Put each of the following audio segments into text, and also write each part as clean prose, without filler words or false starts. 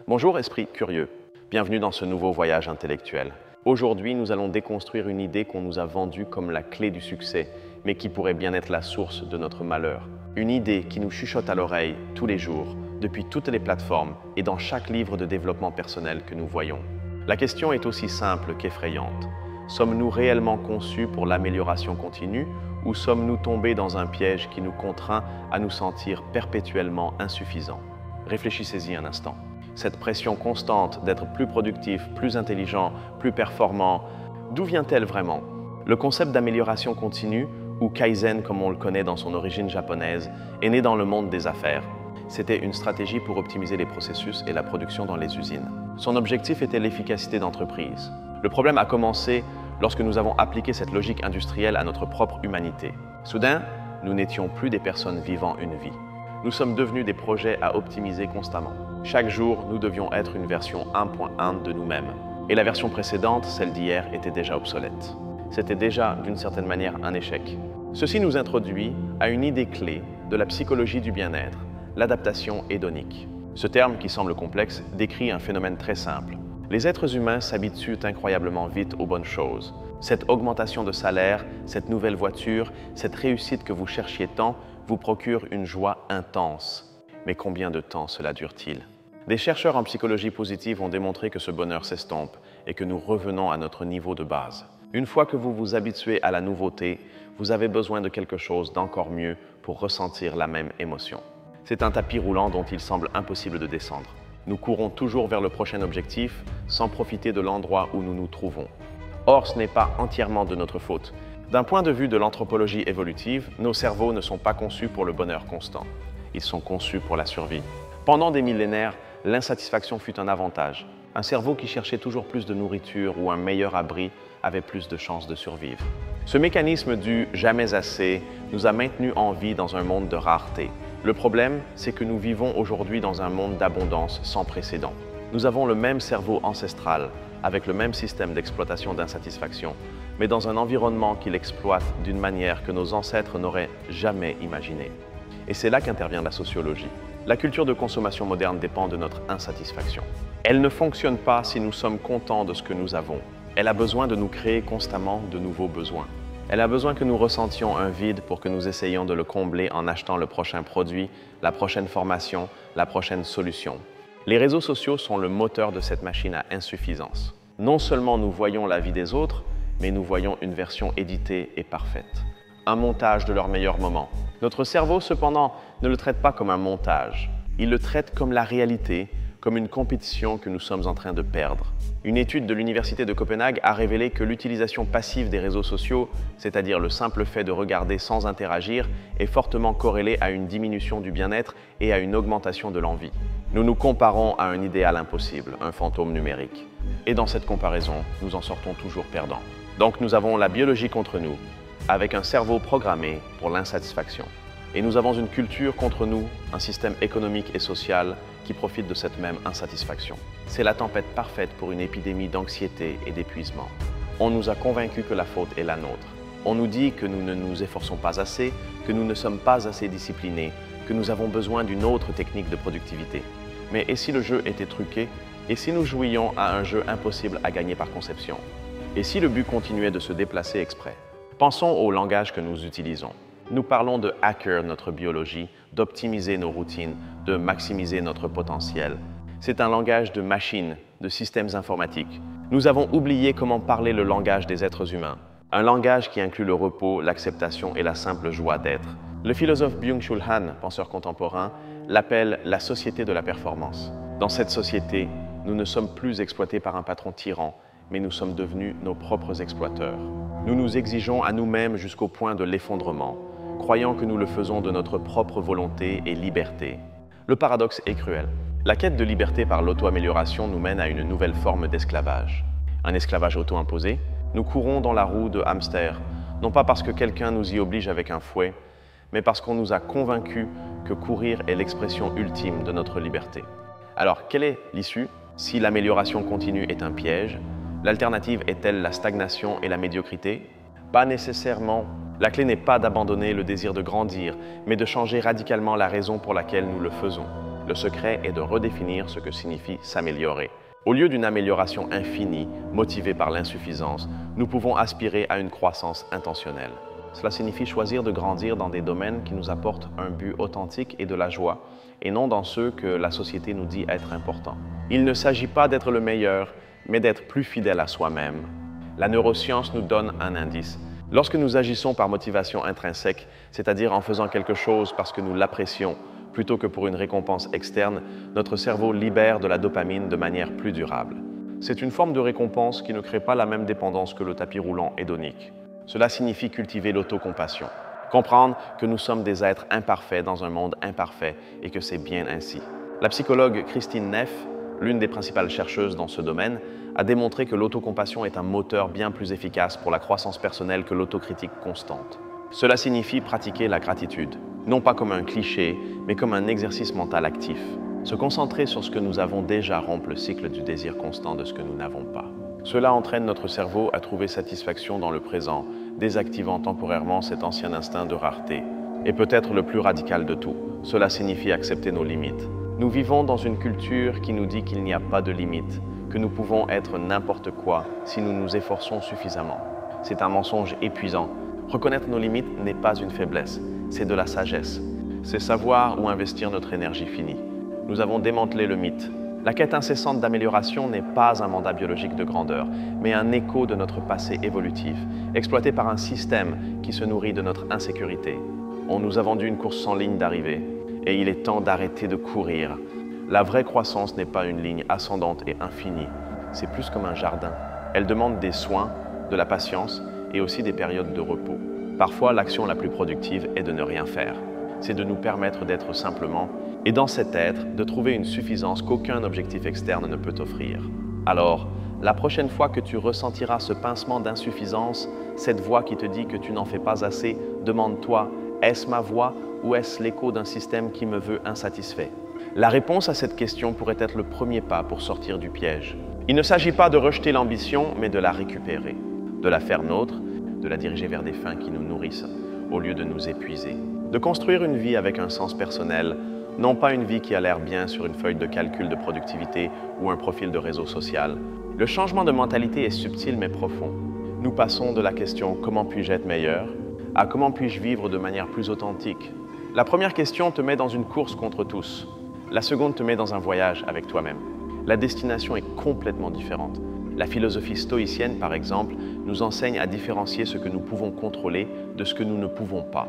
Bonjour esprit curieux, bienvenue dans ce nouveau voyage intellectuel. Aujourd'hui, nous allons déconstruire une idée qu'on nous a vendue comme la clé du succès, mais qui pourrait bien être la source de notre malheur. Une idée qui nous chuchote à l'oreille tous les jours, depuis toutes les plateformes et dans chaque livre de développement personnel que nous voyons. La question est aussi simple qu'effrayante. Sommes-nous réellement conçus pour l'amélioration continue ou sommes-nous tombés dans un piège qui nous contraint à nous sentir perpétuellement insuffisants? Réfléchissez-y un instant. Cette pression constante d'être plus productif, plus intelligent, plus performant, d'où vient-elle vraiment? Le concept d'amélioration continue, ou Kaizen comme on le connaît dans son origine japonaise, est né dans le monde des affaires. C'était une stratégie pour optimiser les processus et la production dans les usines. Son objectif était l'efficacité d'entreprise. Le problème a commencé lorsque nous avons appliqué cette logique industrielle à notre propre humanité. Soudain, nous n'étions plus des personnes vivant une vie. Nous sommes devenus des projets à optimiser constamment. Chaque jour, nous devions être une version 1.1 de nous-mêmes. Et la version précédente, celle d'hier, était déjà obsolète. C'était déjà, d'une certaine manière, un échec. Ceci nous introduit à une idée clé de la psychologie du bien-être, l'adaptation hédonique. Ce terme, qui semble complexe, décrit un phénomène très simple. Les êtres humains s'habituent incroyablement vite aux bonnes choses. Cette augmentation de salaire, cette nouvelle voiture, cette réussite que vous cherchiez tant, vous procure une joie intense. Mais combien de temps cela dure-t-il? Des chercheurs en psychologie positive ont démontré que ce bonheur s'estompe et que nous revenons à notre niveau de base. Une fois que vous vous habituez à la nouveauté, vous avez besoin de quelque chose d'encore mieux pour ressentir la même émotion. C'est un tapis roulant dont il semble impossible de descendre. Nous courons toujours vers le prochain objectif sans profiter de l'endroit où nous nous trouvons. Or, ce n'est pas entièrement de notre faute. D'un point de vue de l'anthropologie évolutive, nos cerveaux ne sont pas conçus pour le bonheur constant. Ils sont conçus pour la survie. Pendant des millénaires, l'insatisfaction fut un avantage. Un cerveau qui cherchait toujours plus de nourriture ou un meilleur abri avait plus de chances de survivre. Ce mécanisme du « jamais assez » nous a maintenus en vie dans un monde de rareté. Le problème, c'est que nous vivons aujourd'hui dans un monde d'abondance sans précédent. Nous avons le même cerveau ancestral, avec le même système d'exploitation d'insatisfaction, mais dans un environnement qui l'exploite d'une manière que nos ancêtres n'auraient jamais imaginée. Et c'est là qu'intervient la sociologie. La culture de consommation moderne dépend de notre insatisfaction. Elle ne fonctionne pas si nous sommes contents de ce que nous avons. Elle a besoin de nous créer constamment de nouveaux besoins. Elle a besoin que nous ressentions un vide pour que nous essayions de le combler en achetant le prochain produit, la prochaine formation, la prochaine solution. Les réseaux sociaux sont le moteur de cette machine à insuffisance. Non seulement nous voyons la vie des autres, mais nous voyons une version éditée et parfaite. Un montage de leurs meilleurs moments. Notre cerveau, cependant, ne le traite pas comme un montage. Il le traite comme la réalité, comme une compétition que nous sommes en train de perdre. Une étude de l'Université de Copenhague a révélé que l'utilisation passive des réseaux sociaux, c'est-à-dire le simple fait de regarder sans interagir, est fortement corrélée à une diminution du bien-être et à une augmentation de l'envie. Nous nous comparons à un idéal impossible, un fantôme numérique. Et dans cette comparaison, nous en sortons toujours perdants. Donc nous avons la biologie contre nous, avec un cerveau programmé pour l'insatisfaction. Et nous avons une culture contre nous, un système économique et social qui profite de cette même insatisfaction. C'est la tempête parfaite pour une épidémie d'anxiété et d'épuisement. On nous a convaincus que la faute est la nôtre. On nous dit que nous ne nous efforçons pas assez, que nous ne sommes pas assez disciplinés, que nous avons besoin d'une autre technique de productivité. Mais et si le jeu était truqué? Et si nous jouions à un jeu impossible à gagner par conception? Et si le but continuait de se déplacer exprès? Pensons au langage que nous utilisons. Nous parlons de hacker notre biologie, d'optimiser nos routines, de maximiser notre potentiel. C'est un langage de machines, de systèmes informatiques. Nous avons oublié comment parler le langage des êtres humains. Un langage qui inclut le repos, l'acceptation et la simple joie d'être. Le philosophe Byung-Chul Han, penseur contemporain, l'appelle la société de la performance. Dans cette société, nous ne sommes plus exploités par un patron tyran, mais nous sommes devenus nos propres exploiteurs. Nous nous exigeons à nous-mêmes jusqu'au point de l'effondrement, croyant que nous le faisons de notre propre volonté et liberté. Le paradoxe est cruel. La quête de liberté par l'auto-amélioration nous mène à une nouvelle forme d'esclavage. Un esclavage auto-imposé. Nous courons dans la roue de hamster, non pas parce que quelqu'un nous y oblige avec un fouet, mais parce qu'on nous a convaincus que courir est l'expression ultime de notre liberté. Alors, quelle est l'issue? Si l'amélioration continue est un piège, l'alternative est-elle la stagnation et la médiocrité? Pas nécessairement. La clé n'est pas d'abandonner le désir de grandir, mais de changer radicalement la raison pour laquelle nous le faisons. Le secret est de redéfinir ce que signifie s'améliorer. Au lieu d'une amélioration infinie, motivée par l'insuffisance, nous pouvons aspirer à une croissance intentionnelle. Cela signifie choisir de grandir dans des domaines qui nous apportent un but authentique et de la joie, et non dans ceux que la société nous dit être importants. Il ne s'agit pas d'être le meilleur, mais d'être plus fidèle à soi-même. La neuroscience nous donne un indice. Lorsque nous agissons par motivation intrinsèque, c'est-à-dire en faisant quelque chose parce que nous l'apprécions, plutôt que pour une récompense externe, notre cerveau libère de la dopamine de manière plus durable. C'est une forme de récompense qui ne crée pas la même dépendance que le tapis roulant hédonique. Cela signifie cultiver l'autocompassion, comprendre que nous sommes des êtres imparfaits dans un monde imparfait et que c'est bien ainsi. La psychologue Christine Neff, l'une des principales chercheuses dans ce domaine, a démontré que l'autocompassion est un moteur bien plus efficace pour la croissance personnelle que l'autocritique constante. Cela signifie pratiquer la gratitude, non pas comme un cliché, mais comme un exercice mental actif. Se concentrer sur ce que nous avons déjà rompt le cycle du désir constant de ce que nous n'avons pas. Cela entraîne notre cerveau à trouver satisfaction dans le présent, désactivant temporairement cet ancien instinct de rareté. Et peut-être le plus radical de tout, cela signifie accepter nos limites. Nous vivons dans une culture qui nous dit qu'il n'y a pas de limites, que nous pouvons être n'importe quoi si nous nous efforçons suffisamment. C'est un mensonge épuisant. Reconnaître nos limites n'est pas une faiblesse, c'est de la sagesse. C'est savoir où investir notre énergie finie. Nous avons démantelé le mythe. La quête incessante d'amélioration n'est pas un mandat biologique de grandeur, mais un écho de notre passé évolutif, exploité par un système qui se nourrit de notre insécurité. On nous a vendu une course sans ligne d'arrivée, et il est temps d'arrêter de courir. La vraie croissance n'est pas une ligne ascendante et infinie, c'est plus comme un jardin. Elle demande des soins, de la patience et aussi des périodes de repos. Parfois, l'action la plus productive est de ne rien faire. C'est de nous permettre d'être simplement, et dans cet être, de trouver une suffisance qu'aucun objectif externe ne peut offrir. Alors, la prochaine fois que tu ressentiras ce pincement d'insuffisance, cette voix qui te dit que tu n'en fais pas assez, demande-toi, est-ce ma voix ou est-ce l'écho d'un système qui me veut insatisfait? La réponse à cette question pourrait être le premier pas pour sortir du piège. Il ne s'agit pas de rejeter l'ambition, mais de la récupérer, de la faire nôtre, de la diriger vers des fins qui nous nourrissent, au lieu de nous épuiser. De construire une vie avec un sens personnel, non pas une vie qui a l'air bien sur une feuille de calcul de productivité ou un profil de réseau social. Le changement de mentalité est subtil mais profond. Nous passons de la question « Comment puis-je être meilleur ?» à « Comment puis-je vivre de manière plus authentique ?» La première question te met dans une course contre tous. La seconde te met dans un voyage avec toi-même. La destination est complètement différente. La philosophie stoïcienne, par exemple, nous enseigne à différencier ce que nous pouvons contrôler de ce que nous ne pouvons pas.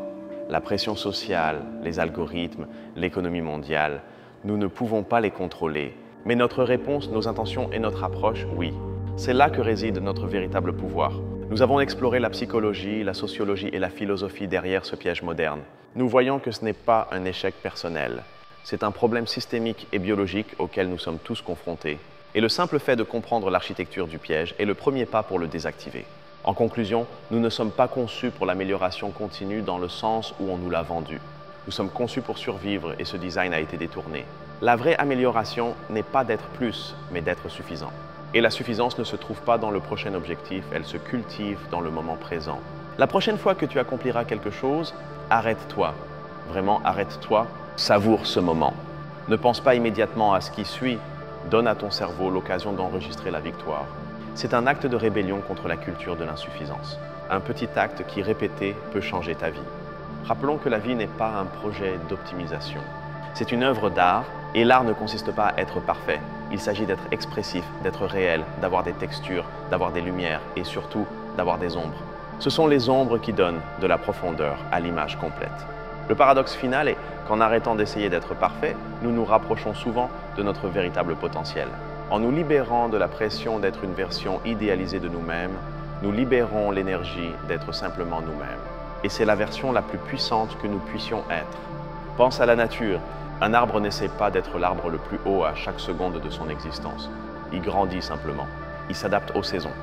La pression sociale, les algorithmes, l'économie mondiale, nous ne pouvons pas les contrôler. Mais notre réponse, nos intentions et notre approche, oui. C'est là que réside notre véritable pouvoir. Nous avons exploré la psychologie, la sociologie et la philosophie derrière ce piège moderne. Nous voyons que ce n'est pas un échec personnel. C'est un problème systémique et biologique auquel nous sommes tous confrontés. Et le simple fait de comprendre l'architecture du piège est le premier pas pour le désactiver. En conclusion, nous ne sommes pas conçus pour l'amélioration continue dans le sens où on nous l'a vendu. Nous sommes conçus pour survivre et ce design a été détourné. La vraie amélioration n'est pas d'être plus, mais d'être suffisant. Et la suffisance ne se trouve pas dans le prochain objectif, elle se cultive dans le moment présent. La prochaine fois que tu accompliras quelque chose, arrête-toi. Vraiment, arrête-toi, savoure ce moment. Ne pense pas immédiatement à ce qui suit, donne à ton cerveau l'occasion d'enregistrer la victoire. C'est un acte de rébellion contre la culture de l'insuffisance. Un petit acte qui, répété, peut changer ta vie. Rappelons que la vie n'est pas un projet d'optimisation. C'est une œuvre d'art, et l'art ne consiste pas à être parfait. Il s'agit d'être expressif, d'être réel, d'avoir des textures, d'avoir des lumières et surtout d'avoir des ombres. Ce sont les ombres qui donnent de la profondeur à l'image complète. Le paradoxe final est qu'en arrêtant d'essayer d'être parfait, nous nous rapprochons souvent de notre véritable potentiel. En nous libérant de la pression d'être une version idéalisée de nous-mêmes, nous libérons l'énergie d'être simplement nous-mêmes. Et c'est la version la plus puissante que nous puissions être. Pense à la nature. Un arbre n'essaie pas d'être l'arbre le plus haut à chaque seconde de son existence. Il grandit simplement. Il s'adapte aux saisons.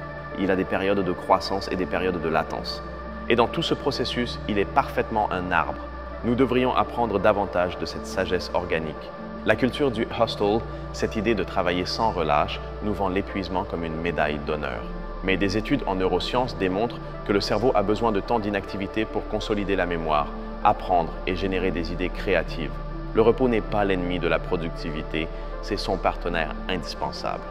Il a des périodes de croissance et des périodes de latence. Et dans tout ce processus, il est parfaitement un arbre. Nous devrions apprendre davantage de cette sagesse organique. La culture du hustle, cette idée de travailler sans relâche, nous vend l'épuisement comme une médaille d'honneur. Mais des études en neurosciences démontrent que le cerveau a besoin de temps d'inactivité pour consolider la mémoire, apprendre et générer des idées créatives. Le repos n'est pas l'ennemi de la productivité, c'est son partenaire indispensable.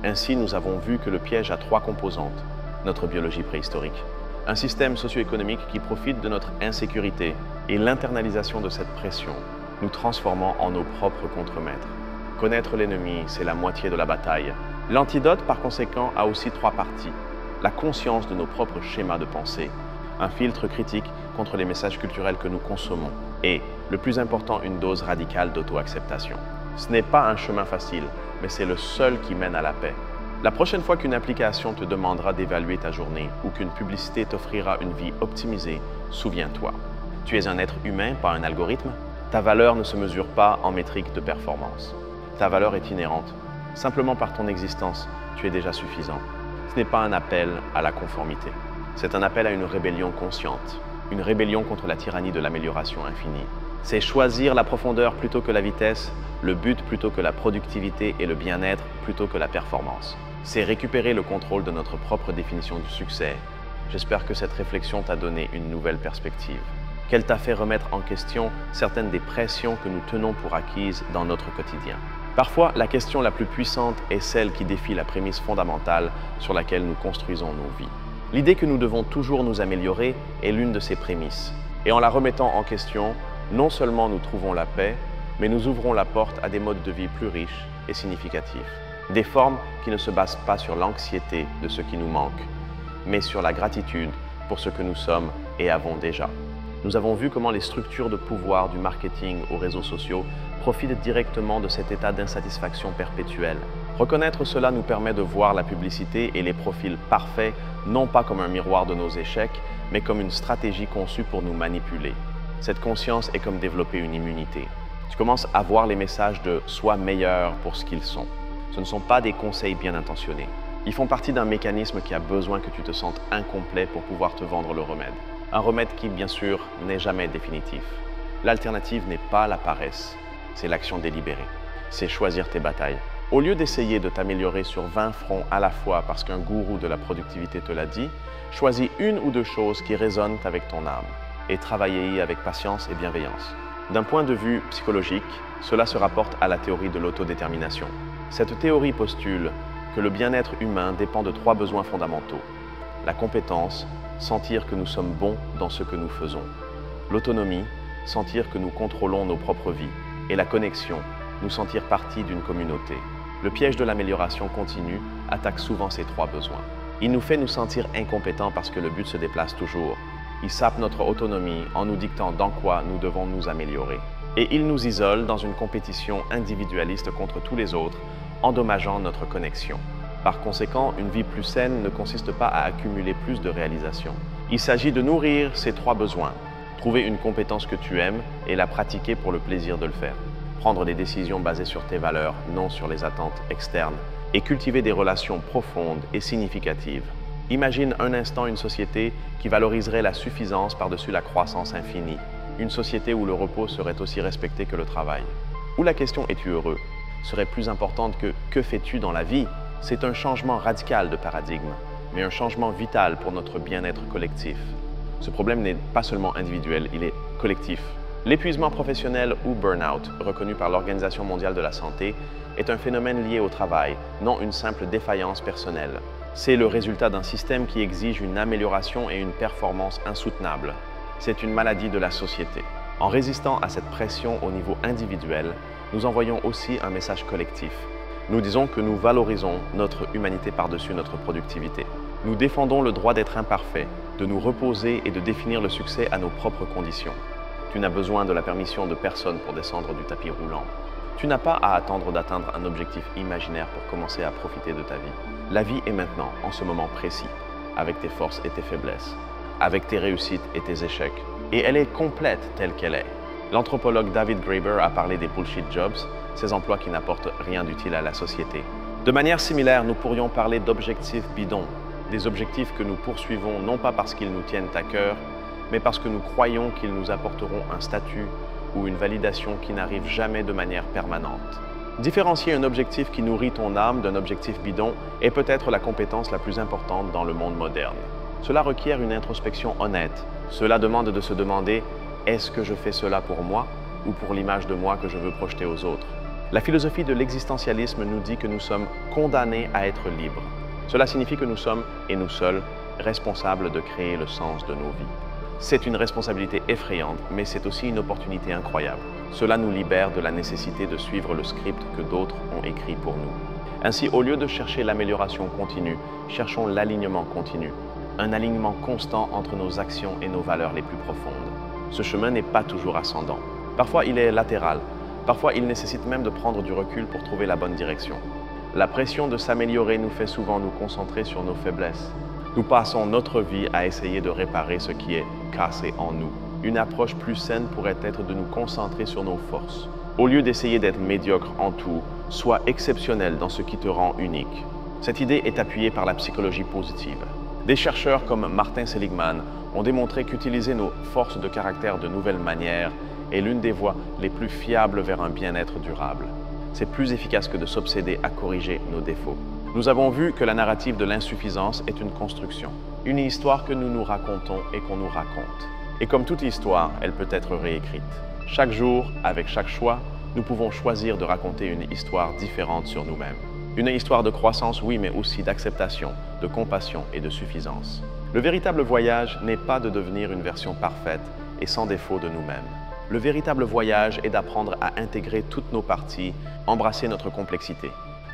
Ainsi, nous avons vu que le piège a 3 composantes. Notre biologie préhistorique, un système socio-économique qui profite de notre insécurité et l'internalisation de cette pression, nous transformant en nos propres contremaîtres. Connaître l'ennemi, c'est la moitié de la bataille. L'antidote, par conséquent, a aussi 3 parties. La conscience de nos propres schémas de pensée, un filtre critique contre les messages culturels que nous consommons et, le plus important, une dose radicale d'auto-acceptation. Ce n'est pas un chemin facile, mais c'est le seul qui mène à la paix. La prochaine fois qu'une application te demandera d'évaluer ta journée ou qu'une publicité t'offrira une vie optimisée, souviens-toi. Tu es un être humain, pas un algorithme. Ta valeur ne se mesure pas en métrique de performance. Ta valeur est inhérente. Simplement par ton existence, tu es déjà suffisant. Ce n'est pas un appel à la conformité. C'est un appel à une rébellion consciente, une rébellion contre la tyrannie de l'amélioration infinie. C'est choisir la profondeur plutôt que la vitesse, le but plutôt que la productivité et le bien-être plutôt que la performance. C'est récupérer le contrôle de notre propre définition du succès. J'espère que cette réflexion t'a donné une nouvelle perspective, qu'elle t'a fait remettre en question certaines des pressions que nous tenons pour acquises dans notre quotidien. Parfois, la question la plus puissante est celle qui défie la prémisse fondamentale sur laquelle nous construisons nos vies. L'idée que nous devons toujours nous améliorer est l'une de ces prémisses. Et en la remettant en question, non seulement nous trouvons la paix, mais nous ouvrons la porte à des modes de vie plus riches et significatifs. Des formes qui ne se basent pas sur l'anxiété de ce qui nous manque, mais sur la gratitude pour ce que nous sommes et avons déjà. Nous avons vu comment les structures de pouvoir du marketing aux réseaux sociaux profitent directement de cet état d'insatisfaction perpétuelle. Reconnaître cela nous permet de voir la publicité et les profils parfaits non pas comme un miroir de nos échecs, mais comme une stratégie conçue pour nous manipuler. Cette conscience est comme développer une immunité. Tu commences à voir les messages de « sois meilleur pour ce qu'ils sont ». Ce ne sont pas des conseils bien intentionnés. Ils font partie d'un mécanisme qui a besoin que tu te sentes incomplet pour pouvoir te vendre le remède. Un remède qui, bien sûr, n'est jamais définitif. L'alternative n'est pas la paresse, c'est l'action délibérée. C'est choisir tes batailles. Au lieu d'essayer de t'améliorer sur 20 fronts à la fois parce qu'un gourou de la productivité te l'a dit, choisis 1 ou 2 choses qui résonnent avec ton âme et travaillez-y avec patience et bienveillance. D'un point de vue psychologique, cela se rapporte à la théorie de l'autodétermination. Cette théorie postule que le bien-être humain dépend de 3 besoins fondamentaux. La compétence, sentir que nous sommes bons dans ce que nous faisons. L'autonomie, sentir que nous contrôlons nos propres vies. Et la connexion, nous sentir partie d'une communauté. Le piège de l'amélioration continue attaque souvent ces 3 besoins. Il nous fait nous sentir incompétents parce que le but se déplace toujours. Il sape notre autonomie en nous dictant dans quoi nous devons nous améliorer. Et il nous isole dans une compétition individualiste contre tous les autres, endommageant notre connexion. Par conséquent, une vie plus saine ne consiste pas à accumuler plus de réalisations. Il s'agit de nourrir ces 3 besoins. Trouver une compétence que tu aimes et la pratiquer pour le plaisir de le faire. Prendre des décisions basées sur tes valeurs, non sur les attentes externes. Et cultiver des relations profondes et significatives. Imagine un instant une société qui valoriserait la suffisance par-dessus la croissance infinie. Une société où le repos serait aussi respecté que le travail. Où la question « es-tu heureux ?» serait plus importante que « que fais-tu dans la vie ?» C'est un changement radical de paradigme, mais un changement vital pour notre bien-être collectif. Ce problème n'est pas seulement individuel, il est collectif. L'épuisement professionnel ou burn-out, reconnu par l'Organisation mondiale de la santé, est un phénomène lié au travail, non une simple défaillance personnelle. C'est le résultat d'un système qui exige une amélioration et une performance insoutenables. C'est une maladie de la société. En résistant à cette pression au niveau individuel, nous envoyons aussi un message collectif. Nous disons que nous valorisons notre humanité par-dessus notre productivité. Nous défendons le droit d'être imparfait, de nous reposer et de définir le succès à nos propres conditions. Tu n'as besoin de la permission de personne pour descendre du tapis roulant. Tu n'as pas à attendre d'atteindre un objectif imaginaire pour commencer à profiter de ta vie. La vie est maintenant, en ce moment précis, avec tes forces et tes faiblesses, avec tes réussites et tes échecs. Et elle est complète telle qu'elle est. L'anthropologue David Graeber a parlé des bullshit jobs, ces emplois qui n'apportent rien d'utile à la société. De manière similaire, nous pourrions parler d'objectifs bidons, des objectifs que nous poursuivons non pas parce qu'ils nous tiennent à cœur, mais parce que nous croyons qu'ils nous apporteront un statut ou une validation qui n'arrive jamais de manière permanente. Différencier un objectif qui nourrit ton âme d'un objectif bidon est peut-être la compétence la plus importante dans le monde moderne. Cela requiert une introspection honnête. Cela demande de se demander « Est-ce que je fais cela pour moi ?» ou pour l'image de moi que je veux projeter aux autres. La philosophie de l'existentialisme nous dit que nous sommes condamnés à être libres. Cela signifie que nous sommes, et nous seuls, responsables de créer le sens de nos vies. C'est une responsabilité effrayante, mais c'est aussi une opportunité incroyable. Cela nous libère de la nécessité de suivre le script que d'autres ont écrit pour nous. Ainsi, au lieu de chercher l'amélioration continue, cherchons l'alignement continu, un alignement constant entre nos actions et nos valeurs les plus profondes. Ce chemin n'est pas toujours ascendant. Parfois, il est latéral. Parfois, il nécessite même de prendre du recul pour trouver la bonne direction. La pression de s'améliorer nous fait souvent nous concentrer sur nos faiblesses. Nous passons notre vie à essayer de réparer ce qui est cassé en nous. Une approche plus saine pourrait être de nous concentrer sur nos forces. Au lieu d'essayer d'être médiocre en tout, sois exceptionnel dans ce qui te rend unique. Cette idée est appuyée par la psychologie positive. Des chercheurs comme Martin Seligman ont démontré qu'utiliser nos forces de caractère de nouvelles manières est l'une des voies les plus fiables vers un bien-être durable. C'est plus efficace que de s'obséder à corriger nos défauts. Nous avons vu que la narrative de l'insuffisance est une construction, une histoire que nous nous racontons et qu'on nous raconte. Et comme toute histoire, elle peut être réécrite. Chaque jour, avec chaque choix, nous pouvons choisir de raconter une histoire différente sur nous-mêmes. Une histoire de croissance, oui, mais aussi d'acceptation, de compassion et de suffisance. Le véritable voyage n'est pas de devenir une version parfaite et sans défaut de nous-mêmes. Le véritable voyage est d'apprendre à intégrer toutes nos parties, embrasser notre complexité,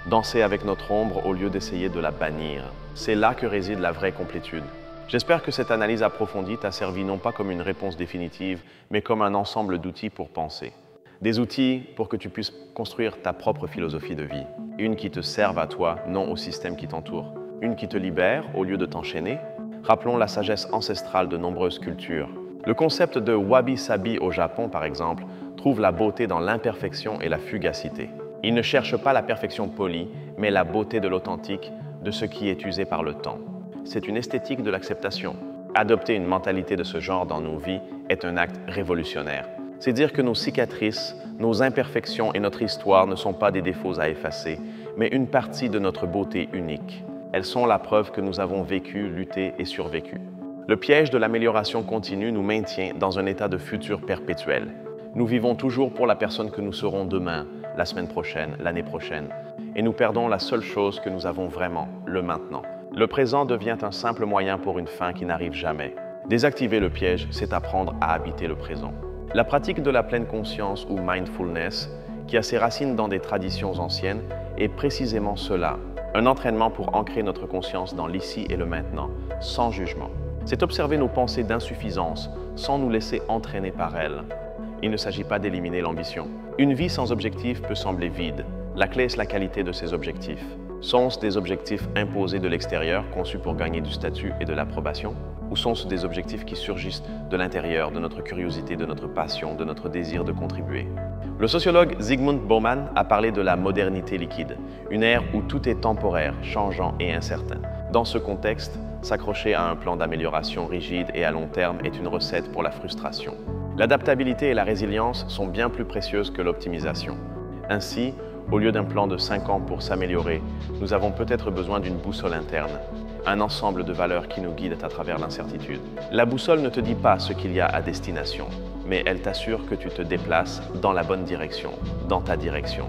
danser avec notre ombre au lieu d'essayer de la bannir. C'est là que réside la vraie complétude. J'espère que cette analyse approfondie t'a servi non pas comme une réponse définitive, mais comme un ensemble d'outils pour penser. Des outils pour que tu puisses construire ta propre philosophie de vie. Une qui te serve à toi, non au système qui t'entoure. Une qui te libère au lieu de t'enchaîner. Rappelons la sagesse ancestrale de nombreuses cultures. Le concept de wabi-sabi au Japon, par exemple, trouve la beauté dans l'imperfection et la fugacité. Il ne cherche pas la perfection polie, mais la beauté de l'authentique, de ce qui est usé par le temps. C'est une esthétique de l'acceptation. Adopter une mentalité de ce genre dans nos vies est un acte révolutionnaire. C'est dire que nos cicatrices, nos imperfections et notre histoire ne sont pas des défauts à effacer, mais une partie de notre beauté unique. Elles sont la preuve que nous avons vécu, lutté et survécu. Le piège de l'amélioration continue nous maintient dans un état de futur perpétuel. Nous vivons toujours pour la personne que nous serons demain, la semaine prochaine, l'année prochaine, et nous perdons la seule chose que nous avons vraiment, le maintenant. Le présent devient un simple moyen pour une fin qui n'arrive jamais. Désactiver le piège, c'est apprendre à habiter le présent. La pratique de la pleine conscience ou mindfulness, qui a ses racines dans des traditions anciennes, est précisément cela. Un entraînement pour ancrer notre conscience dans l'ici et le maintenant, sans jugement. C'est observer nos pensées d'insuffisance, sans nous laisser entraîner par elles. Il ne s'agit pas d'éliminer l'ambition. Une vie sans objectif peut sembler vide. La clé est la qualité de ces objectifs. Sont-ce des objectifs imposés de l'extérieur, conçus pour gagner du statut et de l'approbation? Ou sont-ce des objectifs qui surgissent de l'intérieur, de notre curiosité, de notre passion, de notre désir de contribuer? Le sociologue Zygmunt Bauman a parlé de la modernité liquide, une ère où tout est temporaire, changeant et incertain. Dans ce contexte, s'accrocher à un plan d'amélioration rigide et à long terme est une recette pour la frustration. L'adaptabilité et la résilience sont bien plus précieuses que l'optimisation. Ainsi, au lieu d'un plan de 5 ans pour s'améliorer, nous avons peut-être besoin d'une boussole interne, un ensemble de valeurs qui nous guident à travers l'incertitude. La boussole ne te dit pas ce qu'il y a à destination, mais elle t'assure que tu te déplaces dans la bonne direction, dans ta direction.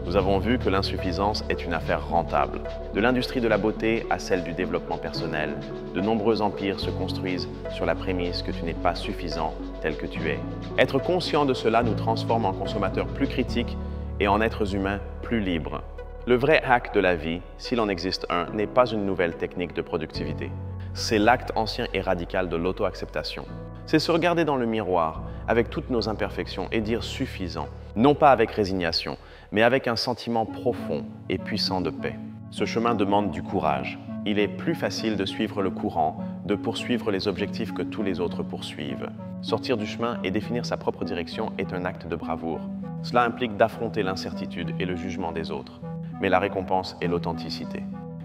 Nous avons vu que l'insuffisance est une affaire rentable. De l'industrie de la beauté à celle du développement personnel, de nombreux empires se construisent sur la prémisse que tu n'es pas suffisant tel que tu es. Être conscient de cela nous transforme en consommateurs plus critiques et en êtres humains plus libres. Le vrai hack de la vie, s'il en existe un, n'est pas une nouvelle technique de productivité. C'est l'acte ancien et radical de l'auto-acceptation. C'est se regarder dans le miroir avec toutes nos imperfections et dire suffisant, non pas avec résignation, mais avec un sentiment profond et puissant de paix. Ce chemin demande du courage. Il est plus facile de suivre le courant, de poursuivre les objectifs que tous les autres poursuivent. Sortir du chemin et définir sa propre direction est un acte de bravoure. Cela implique d'affronter l'incertitude et le jugement des autres. Mais la récompense est l'authenticité.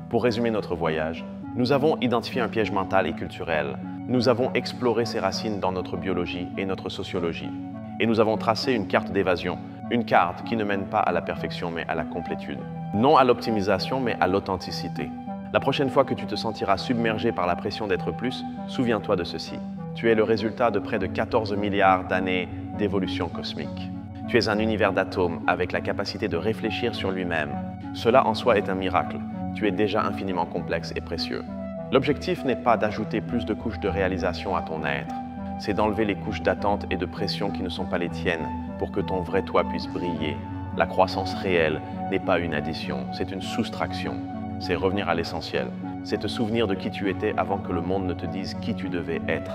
Pour résumer notre voyage, nous avons identifié un piège mental et culturel. Nous avons exploré ses racines dans notre biologie et notre sociologie. Et nous avons tracé une carte d'évasion, une carte qui ne mène pas à la perfection mais à la complétude. Non à l'optimisation mais à l'authenticité. La prochaine fois que tu te sentiras submergé par la pression d'être plus, souviens-toi de ceci. Tu es le résultat de près de 14 milliards d'années d'évolution cosmique. Tu es un univers d'atomes avec la capacité de réfléchir sur lui-même. Cela en soi est un miracle. Tu es déjà infiniment complexe et précieux. L'objectif n'est pas d'ajouter plus de couches de réalisation à ton être. C'est d'enlever les couches d'attente et de pression qui ne sont pas les tiennes pour que ton vrai toi puisse briller. La croissance réelle n'est pas une addition, c'est une soustraction. C'est revenir à l'essentiel. C'est te souvenir de qui tu étais avant que le monde ne te dise qui tu devais être.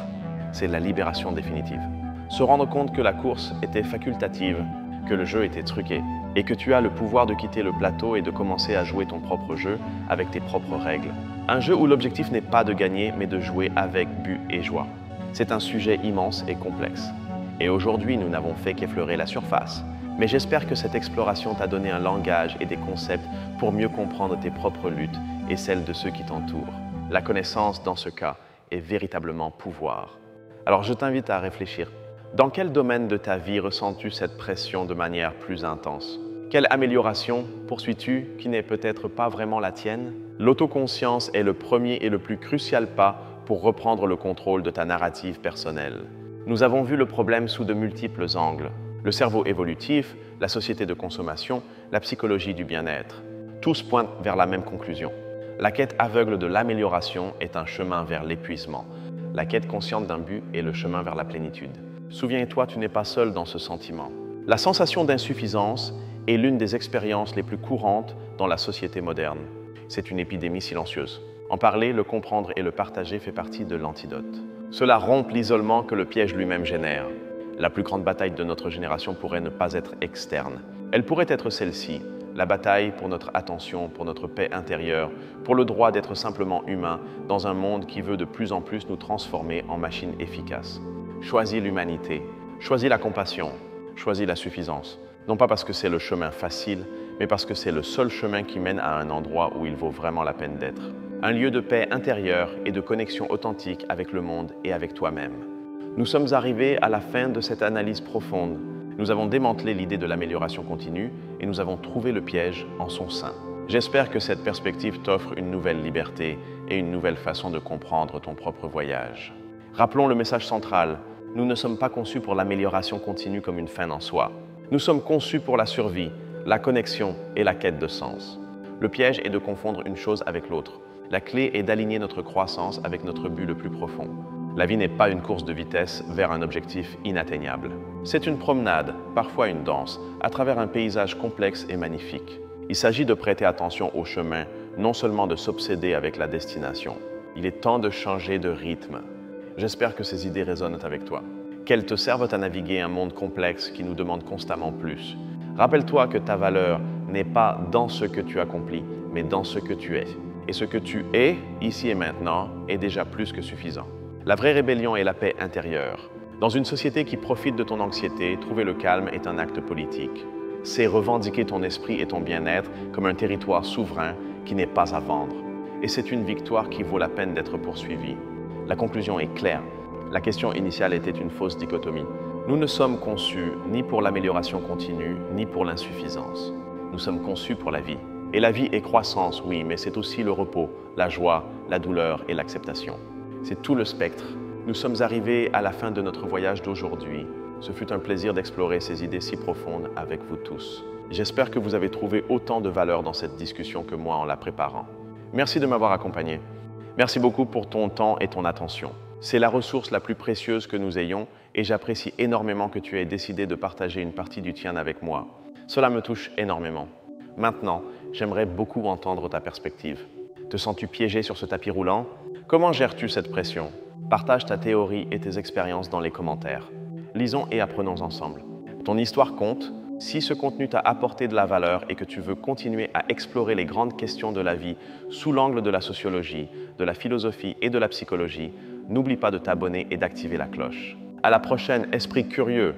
C'est la libération définitive. Se rendre compte que la course était facultative, que le jeu était truqué, et que tu as le pouvoir de quitter le plateau et de commencer à jouer ton propre jeu avec tes propres règles. Un jeu où l'objectif n'est pas de gagner, mais de jouer avec but et joie. C'est un sujet immense et complexe. Et aujourd'hui, nous n'avons fait qu'effleurer la surface. Mais j'espère que cette exploration t'a donné un langage et des concepts pour mieux comprendre tes propres luttes et celles de ceux qui t'entourent. La connaissance, dans ce cas, est véritablement pouvoir. Alors je t'invite à réfléchir. Dans quel domaine de ta vie ressens-tu cette pression de manière plus intense? Quelle amélioration poursuis-tu qui n'est peut-être pas vraiment la tienne? L'autoconscience est le premier et le plus crucial pas pour reprendre le contrôle de ta narrative personnelle. Nous avons vu le problème sous de multiples angles. Le cerveau évolutif, la société de consommation, la psychologie du bien-être. Tous pointent vers la même conclusion. La quête aveugle de l'amélioration est un chemin vers l'épuisement. La quête consciente d'un but est le chemin vers la plénitude. Souviens-toi, tu n'es pas seul dans ce sentiment. La sensation d'insuffisance est l'une des expériences les plus courantes dans la société moderne. C'est une épidémie silencieuse. En parler, le comprendre et le partager fait partie de l'antidote. Cela rompt l'isolement que le piège lui-même génère. La plus grande bataille de notre génération pourrait ne pas être externe. Elle pourrait être celle-ci, la bataille pour notre attention, pour notre paix intérieure, pour le droit d'être simplement humain dans un monde qui veut de plus en plus nous transformer en machines efficaces. Choisis l'humanité, choisis la compassion, choisis la suffisance. Non pas parce que c'est le chemin facile, mais parce que c'est le seul chemin qui mène à un endroit où il vaut vraiment la peine d'être. Un lieu de paix intérieure et de connexion authentique avec le monde et avec toi-même. Nous sommes arrivés à la fin de cette analyse profonde. Nous avons démantelé l'idée de l'amélioration continue et nous avons trouvé le piège en son sein. J'espère que cette perspective t'offre une nouvelle liberté et une nouvelle façon de comprendre ton propre voyage. Rappelons le message central. Nous ne sommes pas conçus pour l'amélioration continue comme une fin en soi. Nous sommes conçus pour la survie, la connexion et la quête de sens. Le piège est de confondre une chose avec l'autre. La clé est d'aligner notre croissance avec notre but le plus profond. La vie n'est pas une course de vitesse vers un objectif inatteignable. C'est une promenade, parfois une danse, à travers un paysage complexe et magnifique. Il s'agit de prêter attention au chemin, non seulement de s'obséder avec la destination. Il est temps de changer de rythme. J'espère que ces idées résonnent avec toi. Qu'elles te servent à naviguer un monde complexe qui nous demande constamment plus. Rappelle-toi que ta valeur n'est pas dans ce que tu accomplis, mais dans ce que tu es. Et ce que tu es, ici et maintenant, est déjà plus que suffisant. La vraie rébellion est la paix intérieure. Dans une société qui profite de ton anxiété, trouver le calme est un acte politique. C'est revendiquer ton esprit et ton bien-être comme un territoire souverain qui n'est pas à vendre. Et c'est une victoire qui vaut la peine d'être poursuivie. La conclusion est claire. La question initiale était une fausse dichotomie. Nous ne sommes conçus ni pour l'amélioration continue, ni pour l'insuffisance. Nous sommes conçus pour la vie. Et la vie est croissance, oui, mais c'est aussi le repos, la joie, la douleur et l'acceptation. C'est tout le spectre. Nous sommes arrivés à la fin de notre voyage d'aujourd'hui. Ce fut un plaisir d'explorer ces idées si profondes avec vous tous. J'espère que vous avez trouvé autant de valeur dans cette discussion que moi en la préparant. Merci de m'avoir accompagné. Merci beaucoup pour ton temps et ton attention. C'est la ressource la plus précieuse que nous ayons et j'apprécie énormément que tu aies décidé de partager une partie du tien avec moi. Cela me touche énormément. Maintenant, j'aimerais beaucoup entendre ta perspective. Te sens-tu piégé sur ce tapis roulant? Comment gères-tu cette pression? Partage ta théorie et tes expériences dans les commentaires. Lisons et apprenons ensemble. Ton histoire compte. Si ce contenu t'a apporté de la valeur et que tu veux continuer à explorer les grandes questions de la vie sous l'angle de la sociologie, de la philosophie et de la psychologie, n'oublie pas de t'abonner et d'activer la cloche. À la prochaine, esprit curieux!